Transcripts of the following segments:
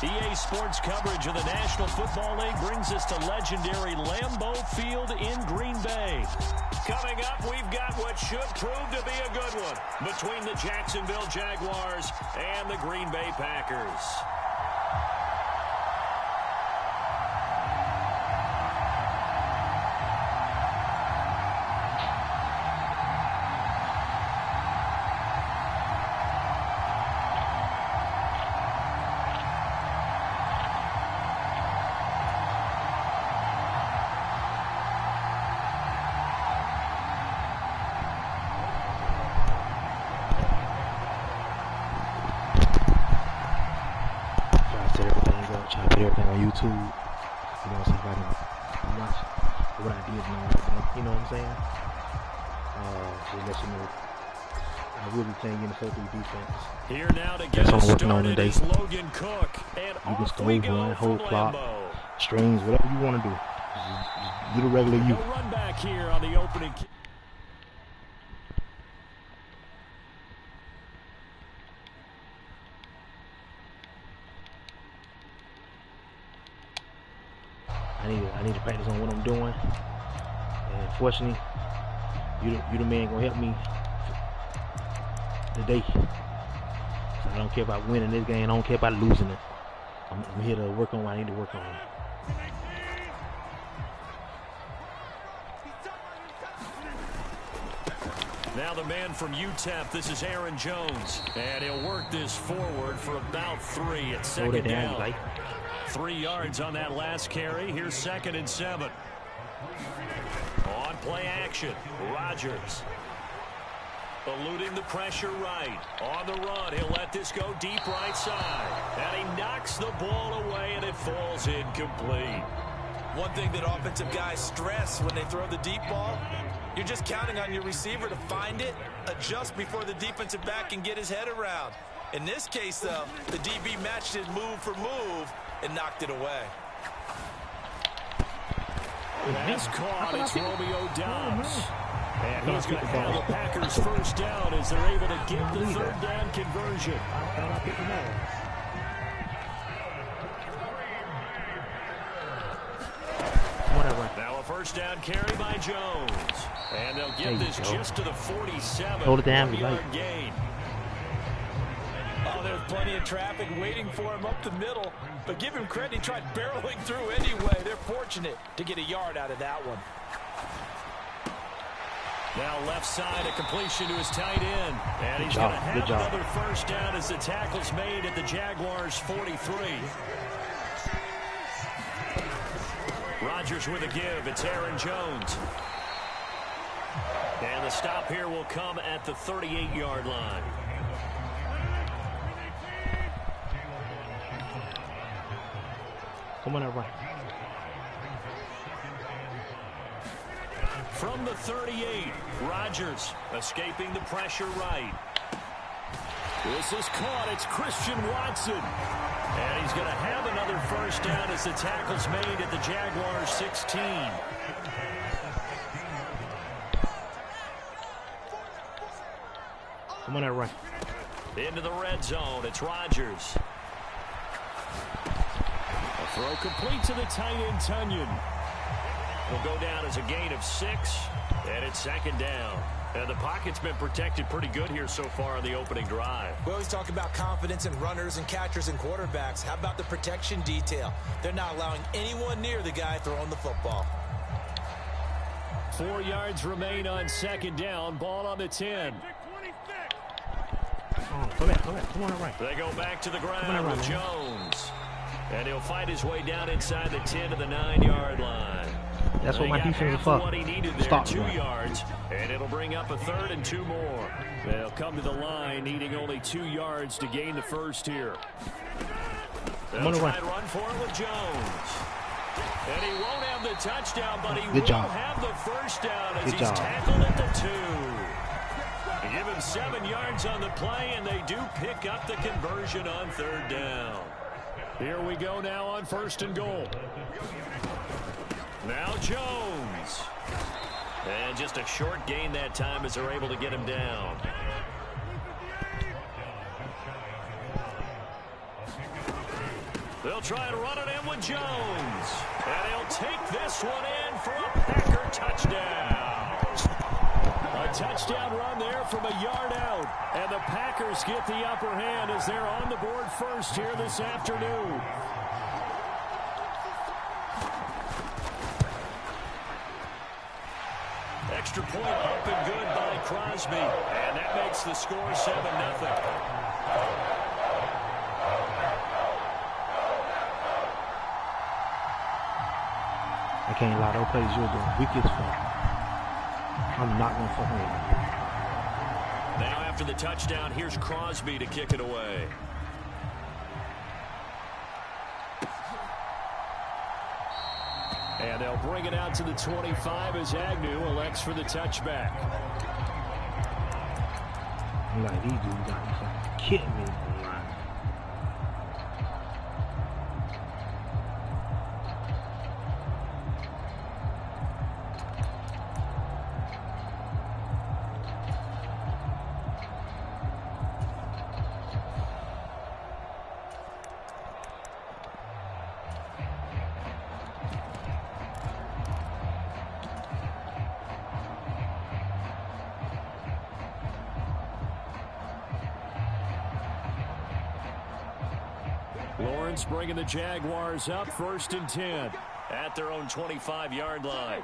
EA Sports coverage of the National Football League brings us to legendary Lambeau Field in Green Bay. Coming up, we've got what should prove to be a good one between the Jacksonville Jaguars and the Green Bay Packers. Everything on YouTube, you know, so if I can watch what I did, you know what I'm saying? Just let you know, I will be playing in the 4-3 defense. Here now to get us started is Logan Cook, and you can score, run, hold clock, strings, whatever you want to do. Just do the regular you. No run back here on the opening kick. I need to practice on what I'm doing, and fortunately, you the man gonna help me today. So I don't care about winning this game. I don't care about losing it. I'm here to work on what I need to work on. Now the man from UTEP, this is Aaron Jones, and he'll work this forward for about 3 at second down. 3 yards on that last carry. Here's 2nd and 7. On play action, Rodgers. Eluding the pressure right. On the run, he'll let this go deep right side. And he knocks the ball away, and it falls incomplete. One thing that offensive guys stress when they throw the deep ball, you're just counting on your receiver to find it, adjust before the defensive back can get his head around. In this case, though, the DB matched it move for move and knocked it away. That's caught. It's Romeo Doubs. And he's going to have the Packers first down as they're able to get the 3rd down conversion. Now a first down carry by Jones. And they'll get this just to the 47. Hold it down, yard gain. Oh, there's plenty of traffic waiting for him up the middle. But give him credit, he tried barreling through anyway. They're fortunate to get a yard out of that one. Now left side, a completion to his tight end. And he's going to have another first down as the tackle's made at the Jaguars' 43. Rodgers with a give. It's Aaron Jones. And the stop here will come at the 38-yard line. Come on, everybody. From the 38, Rodgers escaping the pressure right. This is caught. It's Christian Watson. And he's going to have another first down as the tackle's made at the Jaguars' 16. Come on, everybody. Into the red zone. It's Rodgers. A throw complete to the tight end, Tunyon. Will go down as a gain of 6, and it's 2nd down. And the pocket's been protected pretty good here so far on the opening drive. We always talk about confidence in runners and catchers and quarterbacks. How about the protection detail? They're not allowing anyone near the guy throwing the football. 4 yards remain on 2nd down. Ball on the 10. Come on, right. They go back to the ground with Jones. And he'll fight his way down inside the 10 to the 9-yard line. That's what my defense is for. What he needed there, 2 yards, and it'll bring up a 3rd and 2 more. They'll come to the line, needing only 2 yards to gain the first here. They'll try and run for it with Jones. And he won't have the touchdown, but he will have the first down as he's tackled at the 2. They give him 7 yards on the play, and they do pick up the conversion on 3rd down. Here we go now on 1st and goal. Now Jones. And just a short gain that time as they're able to get him down. They'll try and run it in with Jones. And he'll take this one in for a Packer touchdown. A touchdown run there from a yard out. And the Packers get the upper hand as they're on the board first here this afternoon. Extra point up and good by Crosby. And that makes the score 7-0. I can't lie, those plays you're doing weak as fuck. I'm not gonna fucking with you. Now after the touchdown, here's Crosby to kick it away. And they'll bring it out to the 25 as Agnew elects for the touchback. I'm like, these dudes got me fucking kidding me on the line. Lawrence bringing the Jaguars up 1st and 10 at their own 25-yard line.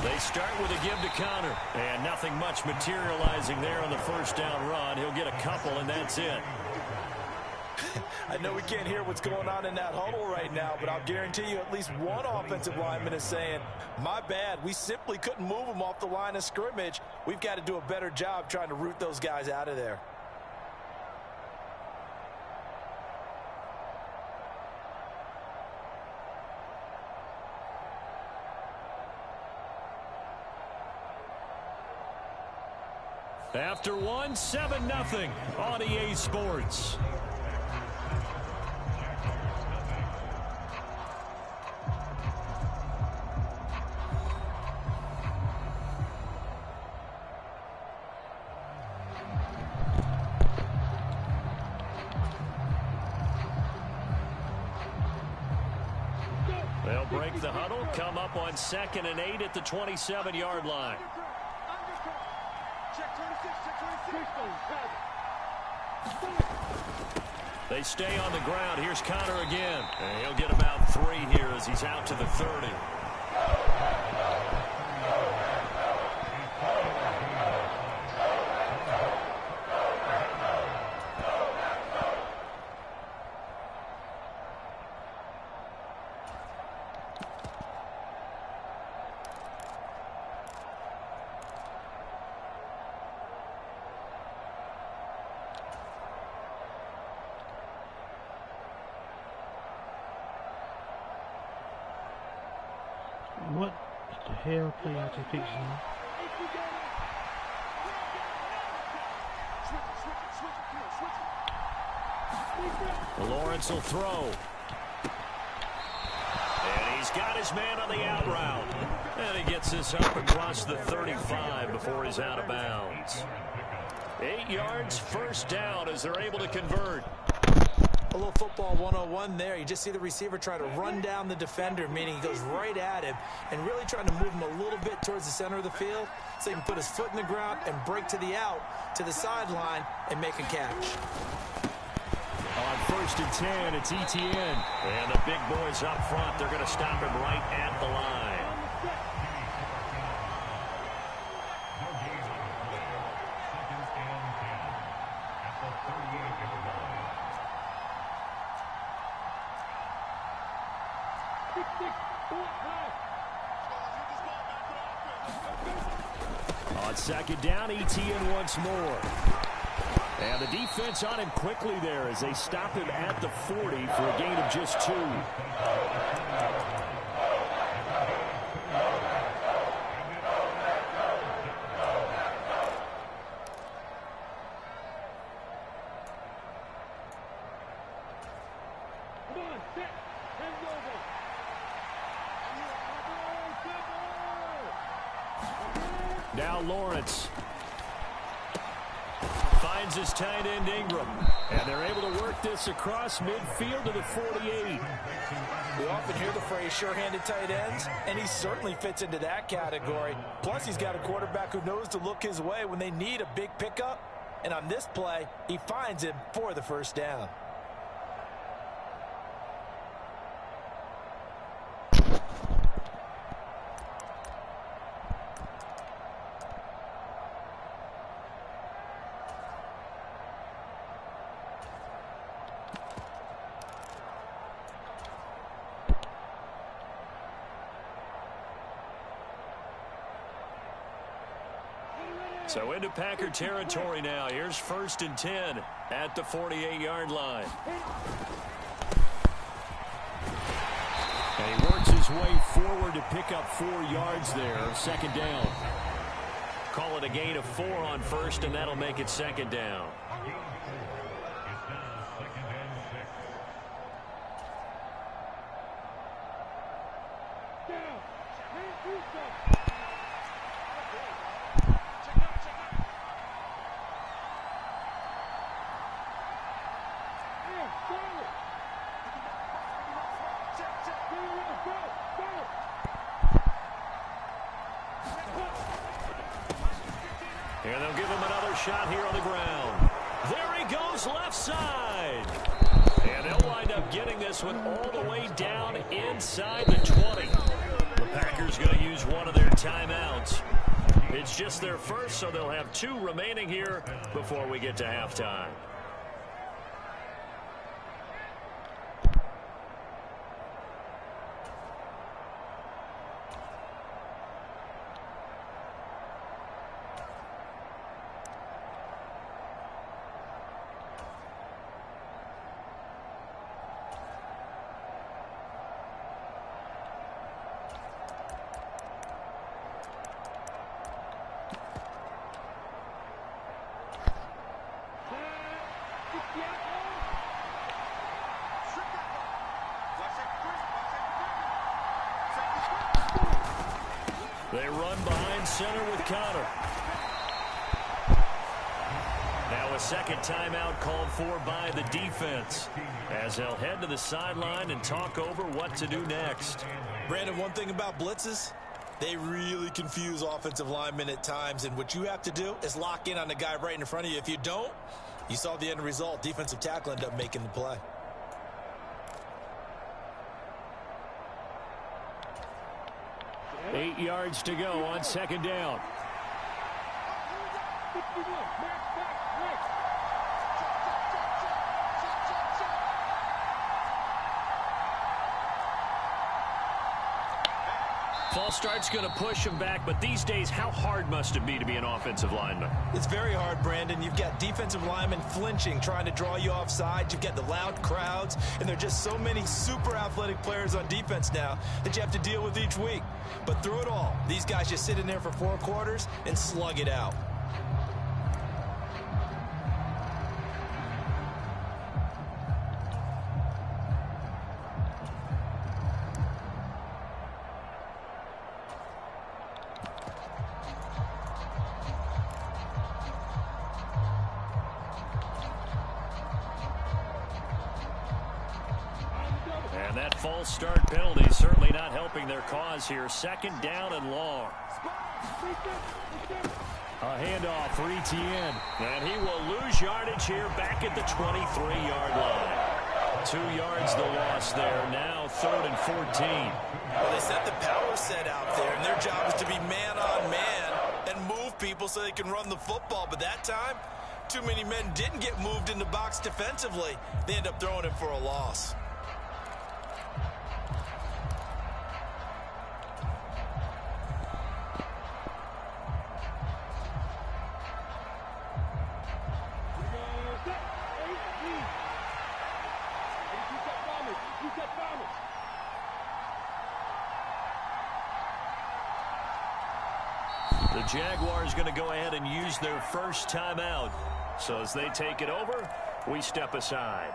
They start with a give to counter, and nothing much materializing there on the first down run. He'll get a couple, and that's it. I know we can't hear what's going on in that huddle right now, but I'll guarantee you at least one offensive lineman is saying, my bad, we simply couldn't move them off the line of scrimmage. We've got to do a better job trying to root those guys out of there. After one, 7-0 on EA Sports. They'll break the huddle, come up on 2nd and 8 at the 27-yard line. They stay on the ground. Here's Connor again. And he'll get about 3 here as he's out to the 30. What the hell play out to fix now? Lawrence will throw. And he's got his man on the out route. And he gets this up across the 35 before he's out of bounds. 8 yards, first down as they're able to convert. A little football 101 there. You just see the receiver try to run down the defender, meaning he goes right at him and really trying to move him a little bit towards the center of the field so he can put his foot in the ground and break to the out, to the sideline, and make a catch. On 1st and 10, it's Etienne. And the big boys up front, they're going to stop him right at the line. On 2nd down, Etienne once more. And the defense on him quickly there as they stop him at the 40 for a gain of just 2. Now Lawrence finds finds his tight end Ingram. And they're able to work this across midfield to the 48. We often hear the phrase sure-handed tight ends, and he certainly fits into that category. Plus, he's got a quarterback who knows to look his way when they need a big pickup. And on this play, he finds him for the first down. So into Packer territory now. Here's 1st and 10 at the 48-yard line. And he works his way forward to pick up 4 yards there. 2nd down. Call it a gain of 4 on 1st, and that'll make it 2nd down. And they'll give him another shot here on the ground. There he goes, left side. And they'll wind up getting this one all the way down inside the 20. The Packers going to use one of their timeouts. It's just their first, so they'll have 2 remaining here before we get to halftime. They run behind center with Connor. Now a 2nd timeout called for by the defense, as they'll head to the sideline and talk over what to do next. Brandon, one thing about blitzes, they really confuse offensive linemen at times, and what you have to do is lock in on the guy right in front of you. If you don't, you saw the end result. Defensive tackle ended up making the play. Eight yards to go on 2nd down. False start's going to push him back, but these days, how hard must it be to be an offensive lineman? It's very hard, Brandon. You've got defensive linemen flinching, trying to draw you offside. You've got the loud crowds, and there are just so many super athletic players on defense now that you have to deal with each week. But through it all, these guys just sit in there for 4 quarters and slug it out. And that false start penalty certainly not helping their cause here. 2nd down and long. A handoff for Etienne. And he will lose yardage here back at the 23-yard line. 2 yards the loss there. Now 3rd and 14. Well, they set the power set out there, and their job is to be man-on-man and move people so they can run the football. But that time, too many men didn't get moved in the box defensively. They end up throwing him for a loss. The Jaguars going to go ahead and use their first timeout. So as they take it over, we step aside.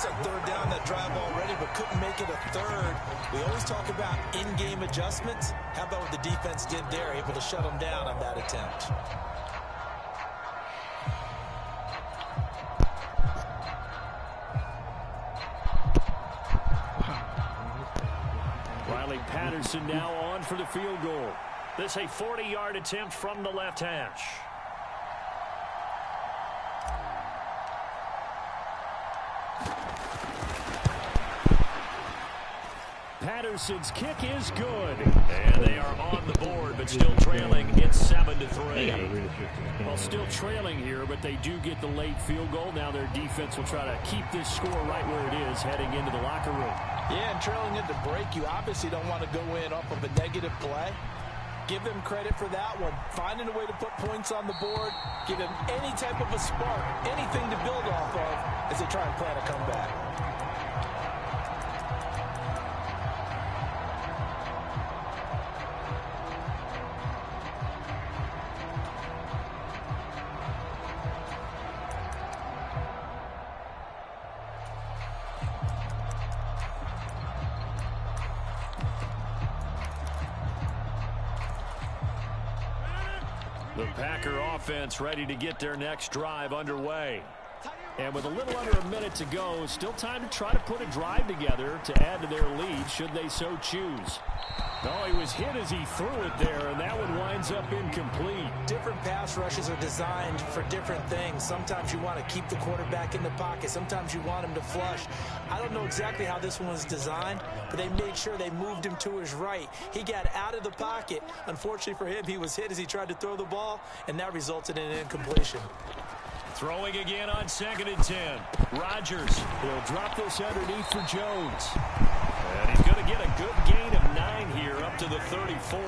force a third down that drive already, but couldn't make it a third. We always talk about in-game adjustments. How about what the defense did there, able to shut them down on that attempt? Riley Patterson now on for the field goal. This a 40-yard attempt from the left hash. Patterson's kick is good. And they are on the board, but still trailing. It's 7-3. Well, still trailing here, but they do get the late field goal. Now their defense will try to keep this score right where it is heading into the locker room. Yeah, and trailing into break, you obviously don't want to go in off of a negative play. Give them credit for that one. Finding a way to put points on the board, give them any type of a spark, anything to build off of as they try and plan a comeback. The Packer offense ready to get their next drive underway. And with a little under a minute to go, still time to try to put a drive together to add to their lead should they so choose. Oh, he was hit as he threw it there, and that one winds up incomplete. Different pass rushes are designed for different things. Sometimes you want to keep the quarterback in the pocket. Sometimes you want him to flush. I don't know exactly how this one was designed, but they made sure they moved him to his right. He got out of the pocket. Unfortunately for him, he was hit as he tried to throw the ball, and that resulted in an incompletion. Throwing again on 2nd and 10. Rodgers will drop this underneath for Jones. And he's going to get a good gain of 9 here up to the 34.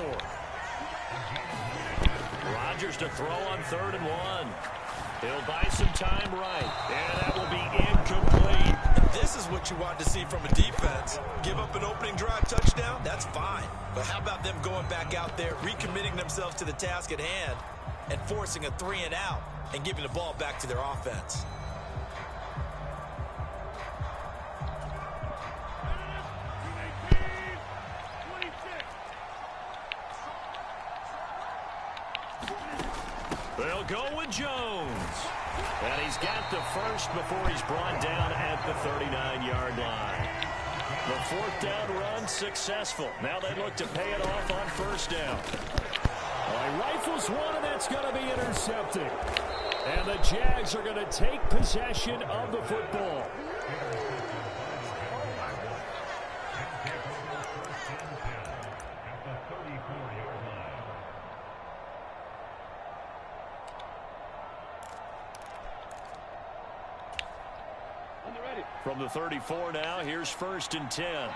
Rodgers to throw on 3rd and 1. He'll buy some time right. And that will be incomplete. This is what you want to see from a defense. Give up an opening drive touchdown, that's fine. But how about them going back out there, recommitting themselves to the task at hand, and forcing a 3 and out, and giving the ball back to their offense? They'll go with Jones. And he's got the first before he's brought down at the 39-yard line. The 4th down run successful. Now they look to pay it off on 1st down. Well, he rifles one, and that's going to be intercepted. And the Jags are going to take possession of the football. From the 34 now, here's 1st and 10.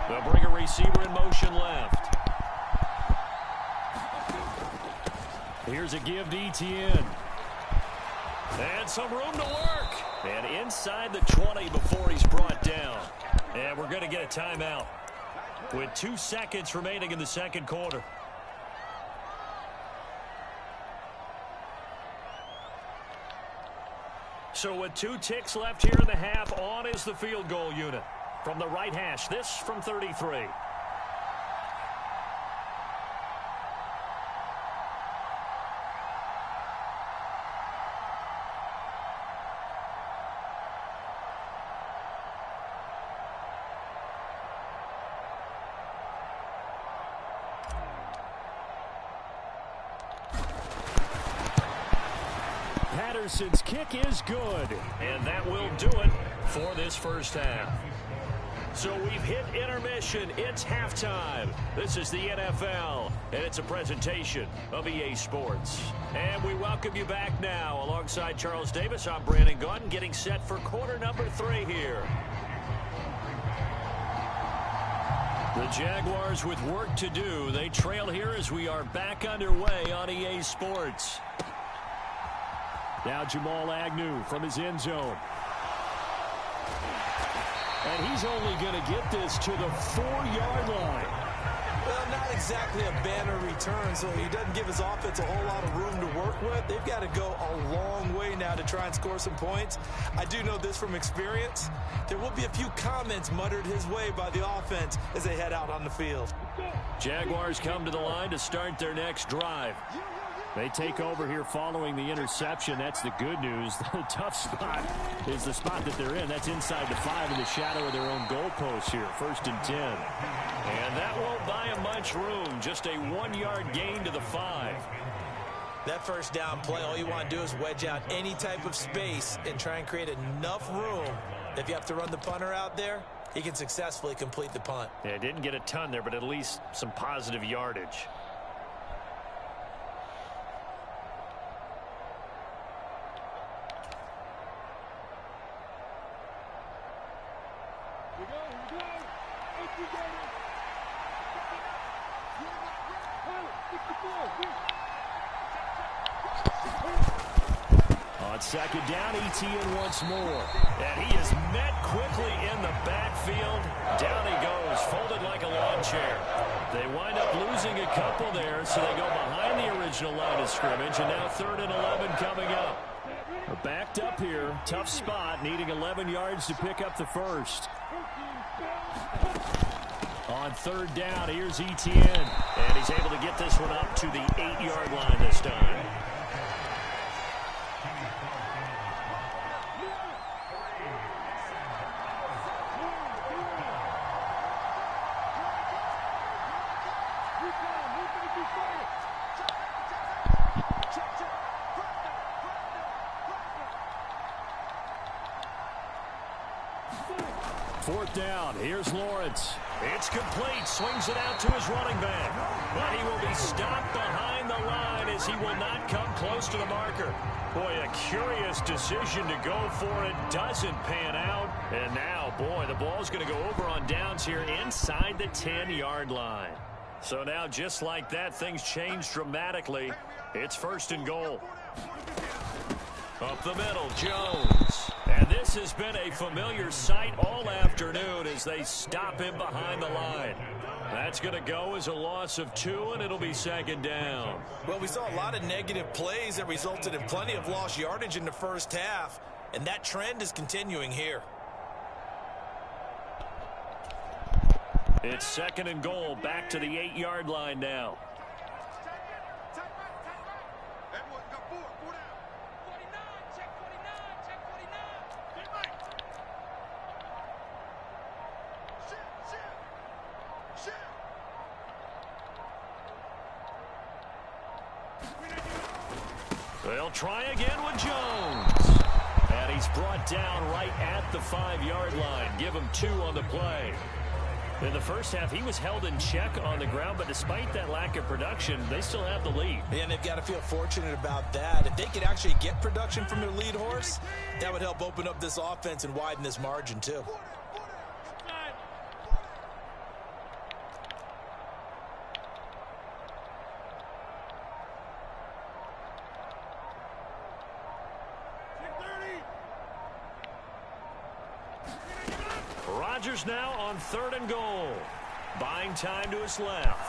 They'll bring a receiver in motion left. Here's a give to Etienne. And some room to work. And inside the 20 before he's brought down. And we're going to get a timeout with 2 seconds remaining in the 2nd quarter. So with 2 ticks left here in the half, on is the field goal unit. From the right hash, this from 33. Patterson's kick is good, and that will do it for this 1st half. So we've hit intermission. It's halftime. This is the NFL, and it's a presentation of EA Sports. And we welcome you back now. Alongside Charles Davis, I'm Brandon Gunn, getting set for quarter number 3 here. The Jaguars with work to do. They trail here as we are back underway on EA Sports. Now Jamal Agnew from his end zone. And he's only going to get this to the 4-yard line. Well, not exactly a banner return, so he doesn't give his offense a whole lot of room to work with. They've got to go a long way now to try and score some points. I do know this from experience. There will be a few comments muttered his way by the offense as they head out on the field. Jaguars come to the line to start their next drive. They take over here following the interception. That's the good news. The tough spot is the spot that they're in. That's inside the 5 in the shadow of their own goalpost here. 1st and 10. And that won't buy them much room. Just a 1-yard gain to the 5. That first down play, all you want to do is wedge out any type of space and try and create enough room. If you have to run the punter out there, he can successfully complete the punt. Yeah, didn't get a ton there, but at least some positive yardage. On 2nd down, ETN once more. And he is met quickly in the backfield. Down he goes, folded like a lawn chair. They wind up losing a couple there, so they go behind the original line of scrimmage. And now 3rd and 11 coming up. They're backed up here. Tough spot, needing 11 yards to pick up the first. On 3rd down, here's ETN. And he's able to get this one up to the 8-yard line this time. Fourth down. Here's Lawrence. It's complete. Swings it out to his running back. But he will be stopped behind the line as he will not come close to the marker. Boy, a curious decision to go for it. Doesn't pan out. And now, boy, the ball's going to go over on downs here inside the 10-yard line. So now, just like that, things change dramatically. It's 1st and goal. Up the middle, Jones. And this has been a familiar sight all afternoon as they stop him behind the line. That's going to go as a loss of 2, and it'll be 2nd down. Well, we saw a lot of negative plays that resulted in plenty of lost yardage in the first half, and that trend is continuing here. It's 2nd and goal, back to the 8-yard line now. They'll try again with Jones. And he's brought down right at the 5-yard line. Give him 2 on the play. In the first half, he was held in check on the ground, but despite that lack of production, they still have the lead. And they've got to feel fortunate about that. If they could actually get production from their lead horse, that would help open up this offense and widen this margin too. Rodgers now on 3rd and goal. Buying time to his left.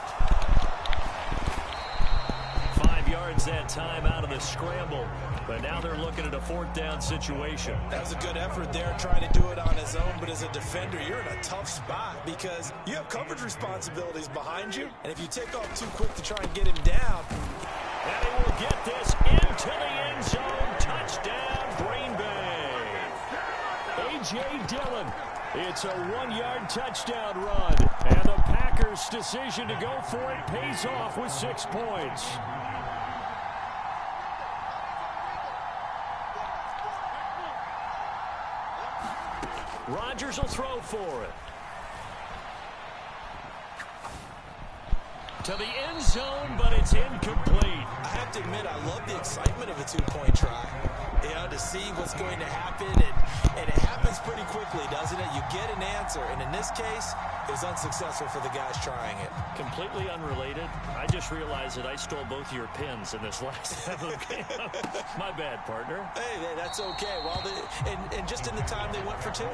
5 yards that time out of the scramble. But now they're looking at a 4th down situation. That was a good effort there, trying to do it on his own. But as a defender, you're in a tough spot because you have coverage responsibilities behind you. And if you take off too quick to try and get him down. And he will get this into the end zone. Touchdown, Green Bay. A.J. Dillon. It's a 1-yard touchdown run. And the Packers' decision to go for it pays off with 6 points. Rodgers will throw for it. To the end zone, but it's incomplete. I have to admit, I love the excitement of a 2-point try. You know, to see what's going to happen, and it happens pretty quickly, doesn't it? You get an answer, and in this case, it was unsuccessful for the guys trying it. Completely unrelated. I just realized that I stole both of your pins in this last game. My bad, partner. Hey, that's okay. Well, and just in the time they went for 2.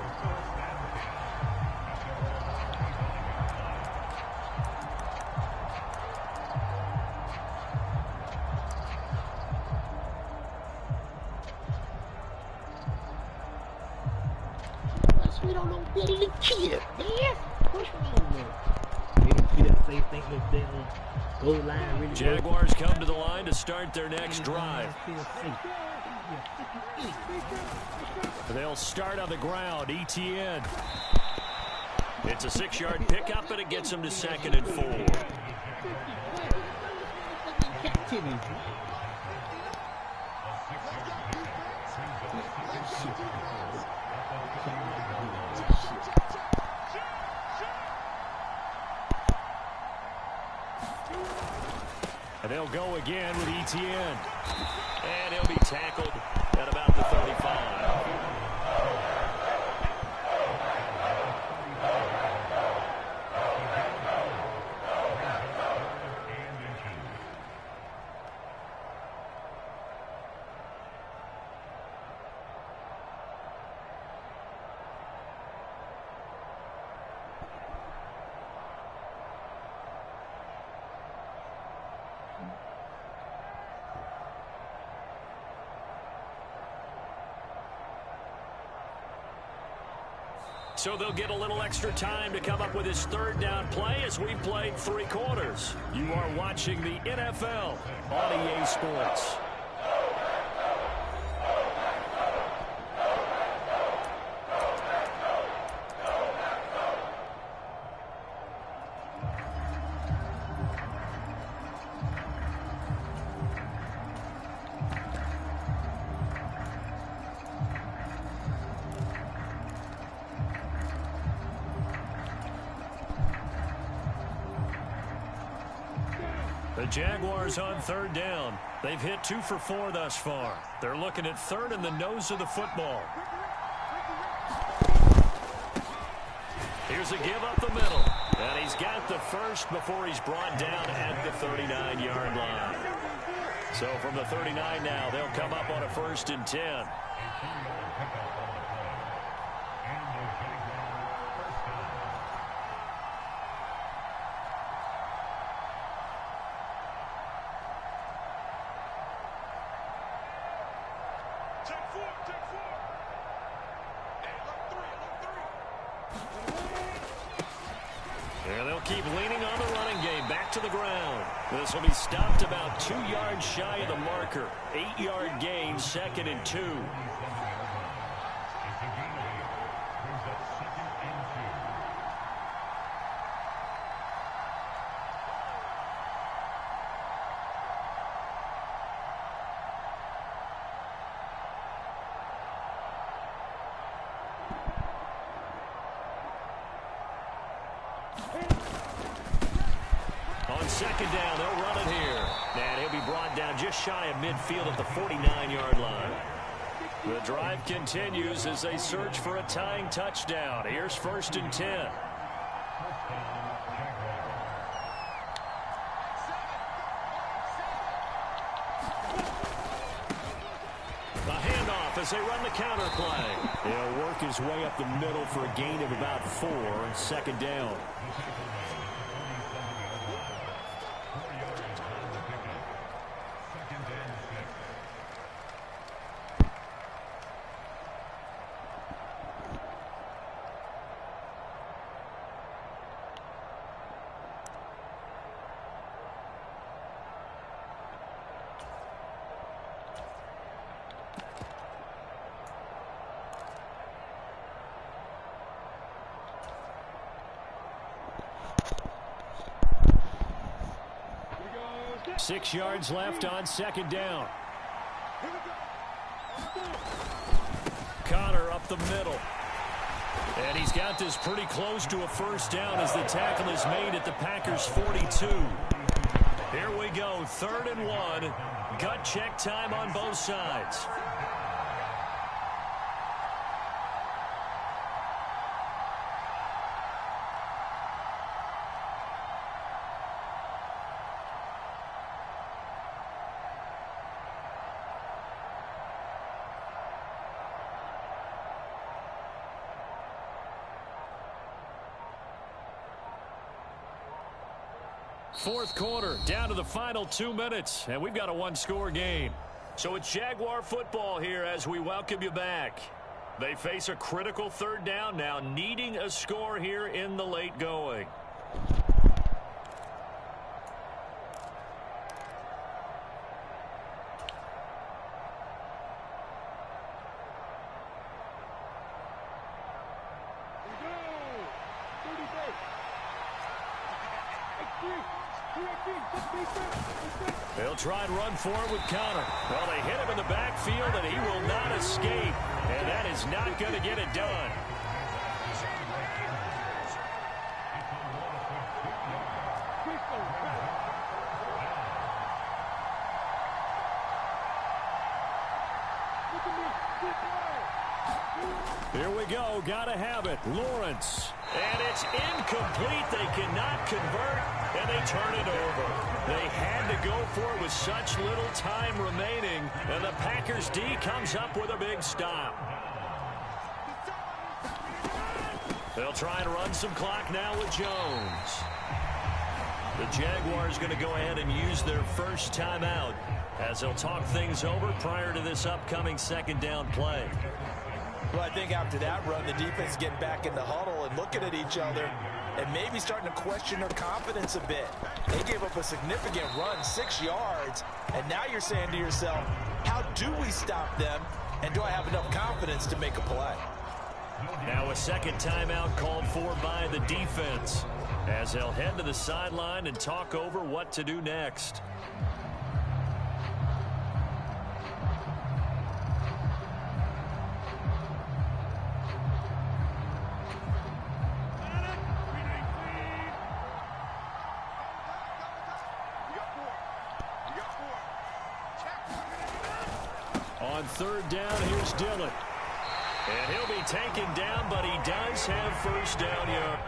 We don't know better than kids, man. What's wrong with them? They don't feel that same thing that they goal line really Jaguars come to the line to start their next drive. They'll start on the ground. ETN. It's a 6-yard pickup, and it gets them to 2nd and 4. And they'll go again with ETN. And he'll be tackled at about the 35. So they'll get a little extra time to come up with his 3rd down play as we've played 3 quarters. You are watching the NFL on EA Sports. The Jaguars on 3rd down. They've hit 2 for 4 thus far. They're looking at 3rd in the nose of the football. Here's a give up the middle. And he's got the first before he's brought down at the 39-yard line. So from the 39 now, they'll come up on a 1st and 10. And they'll keep leaning on the running game back to the ground. This will be stopped about 2 yards shy of the marker. 8-yard gain, 2nd and 2. On 2nd down, they'll run it here. And he'll be brought down just shy of midfield at the 49-yard line. The drive continues as they search for a tying touchdown. Here's 1st and 10. The handoff as they run the counter play. He'll work his way up the middle for a gain of about 4. 2nd down. Six yards left on 2nd down. Connor up the middle. And he's got this pretty close to a 1st down as the tackle is made at the Packers' 42. Here we go, 3rd and 1. Gut check time on both sides. Fourth quarter, down to the final 2 minutes, and we've got a 1-score game. So it's Jaguar football here as we welcome you back. They face a critical third down now, needing a score here in the late going. They'll try and run for it with Connor. Well, they hit him in the backfield, and he will not escape. And that is not going to get it done. Here we go. Got to have it. Lawrence. And it's incomplete. They cannot convert, and they turn it over. They had to go for it with such little time remaining, and the Packers D comes up with a big stop. They'll try and run some clock now with Jones. The Jaguars going to go ahead and use their first timeout as they'll talk things over prior to this upcoming second down play. Well, I think after that run, the defense is getting back in the huddle and looking at each other and maybe starting to question their confidence a bit. They gave up a significant run, 6 yards, and now you're saying to yourself, how do we stop them, and do I have enough confidence to make a play? Now a second timeout called for by the defense as they'll head to the sideline and talk over what to do next. On third down, here's Dillon. And he'll be taken down, but he does have first down yard.